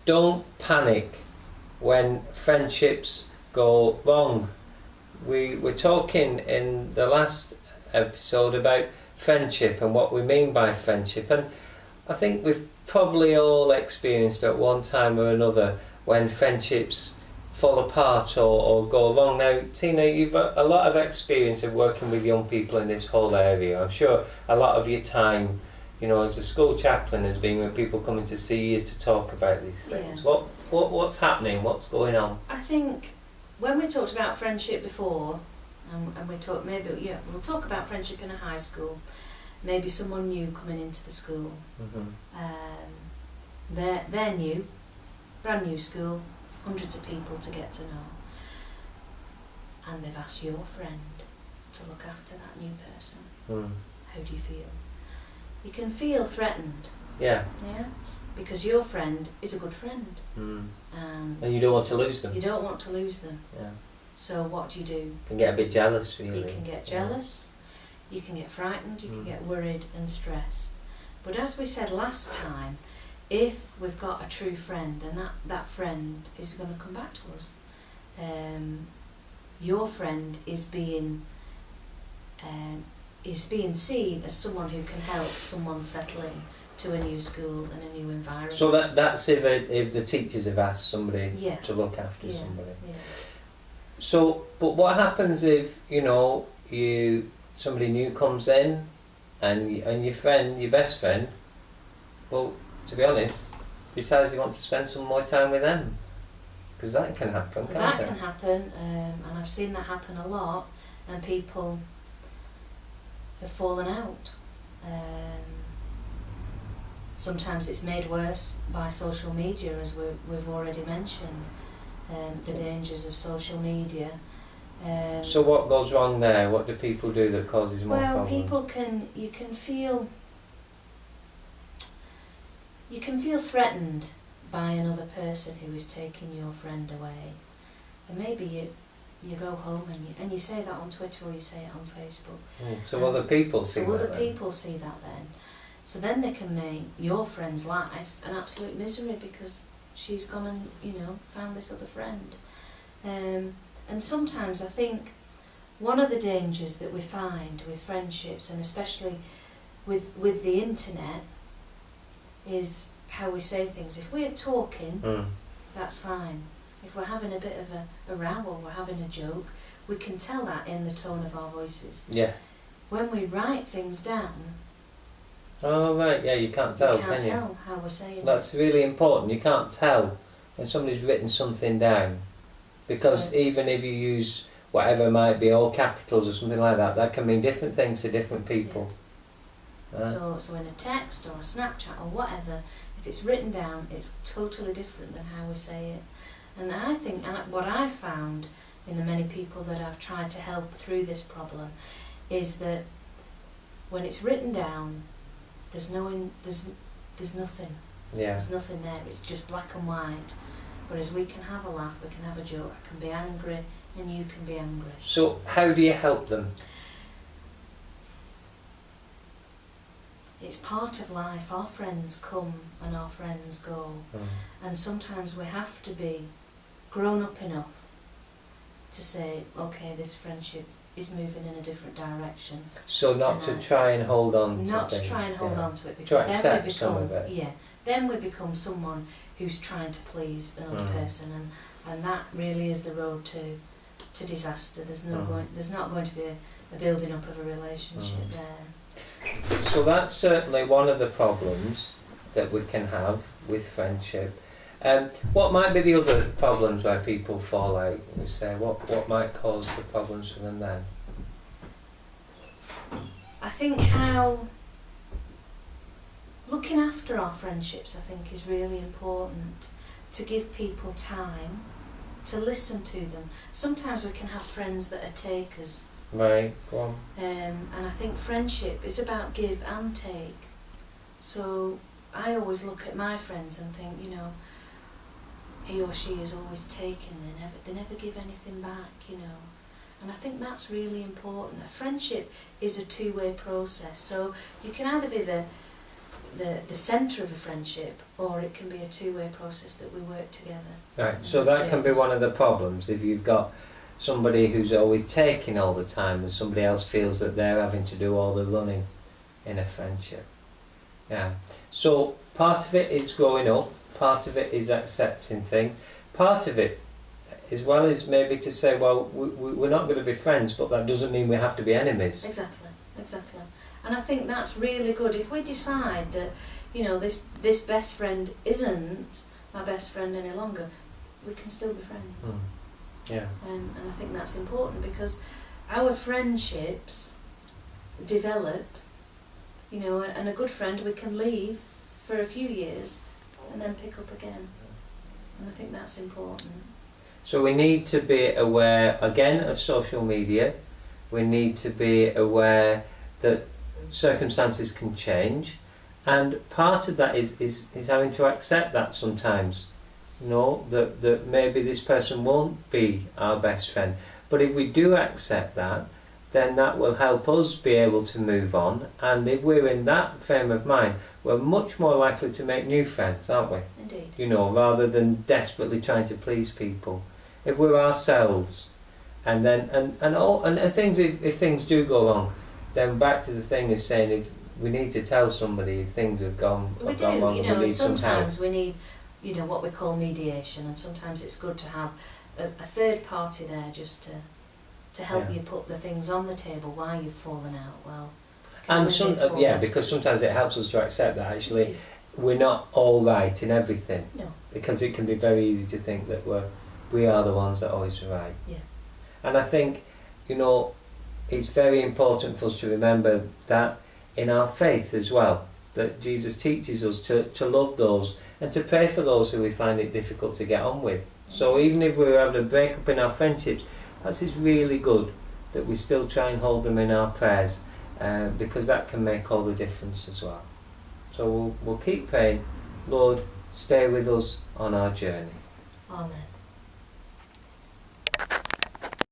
don't panic when friendships go wrong. We were talking in the last episode about friendship and what we mean by friendship, and I think we've probably all experienced at one time or another when friendships fall apart or go wrong. Now, Tina, you've got a lot of experience of working with young people in this whole area. I'm sure a lot of your time, you know, as a school chaplain has been when people coming to see you to talk about these things. Yeah. What's happening? What's going on? I think when we talked about friendship before, and we talked we'll talk about friendship in a high school, maybe someone new coming into the school. They're new, brand new school, hundreds of people to get to know, and they've asked your friend to look after that new person. How do you feel? You can feel threatened. Yeah. Yeah. Because your friend is a good friend. And you don't want to lose them. You don't want to lose them. Yeah. So what do? You can get a bit jealous, really. You can get jealous, you can get frightened, you can get worried and stressed. But as we said last time, if we've got a true friend, and that friend is going to come back to us, your friend is being seen as someone who can help someone settle in to a new school and a new environment. So that's if the teachers have asked somebody to look after somebody. Yeah. So, but what happens if, you know, somebody new comes in and your best friend, well, to be honest, decides you want to spend some more time with them? Because that can happen, can't it? That can happen, and I've seen that happen a lot, and people have fallen out. Sometimes it's made worse by social media, as we've already mentioned, the dangers of social media. So what goes wrong there? What do people do that causes more problems? Well, you can feel threatened by another person who is taking your friend away, and maybe you go home and you say that on Twitter or you say it on Facebook. So other people see that. So other people see that then. So then they can make your friend's life an absolute misery because she's gone and, you know, found this other friend. And sometimes I think one of the dangers that we find with friendships, and especially with the internet, is how we say things. If we're talking, that's fine. If we're having a bit of a row or we're having a joke, we can tell that in the tone of our voices. Yeah. When we write things down, oh right, yeah, you can't tell, you can you? tell how we're saying it. That's really important. You can't tell when somebody's written something down, because even if you use whatever might be all capitals or something like that, that can mean different things to different people. Yeah. So in a text or a Snapchat or whatever, if it's written down, it's totally different than how we say it. And I think what I've found in the many people that I've tried to help through this problem is that when it's written down, there's nothing. Yeah. There's nothing there. It's just black and white. Whereas we can have a laugh, we can have a joke. I can be angry, and you can be angry. So how do you help them? It's part of life. Our friends come and our friends go, and sometimes we have to be grown up enough to say, okay, this friendship is moving in a different direction. So not to try and hold on to things. Not to try and hold on to it, because then we become then we become someone who's trying to please another person, and that really is the road to disaster. There's not going to be a building up of a relationship there. So that's certainly one of the problems that we can have with friendship. What might be the other problems where people fall out? We say what might cause the problems for them then? I think how looking after our friendships, I think, is really important. To give people time, to listen to them. Sometimes we can have friends that are takers. Right, go on. And I think friendship is about give and take. So I always look at my friends and think, you know, he or she is always taking, they never give anything back, you know. And I think that's really important. A friendship is a two-way process. So you can either be the centre of a friendship, or it can be a two-way process that we work together. Right, so that can be one of the problems if you've got somebody who's always taking all the time and somebody else feels that they're having to do all the running in a friendship. Yeah. So part of it is growing up, part of it is accepting things, part of it as well is maybe to say, well, we're not going to be friends, but that doesn't mean we have to be enemies. Exactly, exactly. And I think that's really good. If we decide that, you know, this best friend isn't my best friend any longer, we can still be friends. Yeah. And I think that's important, because our friendships develop, you know, and a good friend we can leave for a few years and then pick up again. And I think that's important. So we need to be aware, again, of social media. We need to be aware that circumstances can change, and part of that is having to accept that sometimes. You know, that maybe this person won't be our best friend. But if we do accept that, then that will help us be able to move on. And if we're in that frame of mind, we're much more likely to make new friends, aren't we? Indeed. You know, rather than desperately trying to please people. If we're ourselves, and then and things, if things do go wrong, then back to the thing is saying, if we need to tell somebody if things have gone We do, wrong, you and know, we and need some help. sometimes we need, you know, what we call mediation, and sometimes it's good to have a third party there just to help Yeah. you put the things on the table why you've fallen out. Well, And because sometimes it helps us to accept that actually we're not all right in everything. No. Because it can be very easy to think that we are the ones that are always right. Yeah. And I think, you know, it's very important for us to remember that in our faith as well, that Jesus teaches us to love those and to pray for those who we find it difficult to get on with. So even if we're having a break up in our friendships, that's really good that we still try and hold them in our prayers, because that can make all the difference as well. So we'll keep praying, Lord, stay with us on our journey. Amen.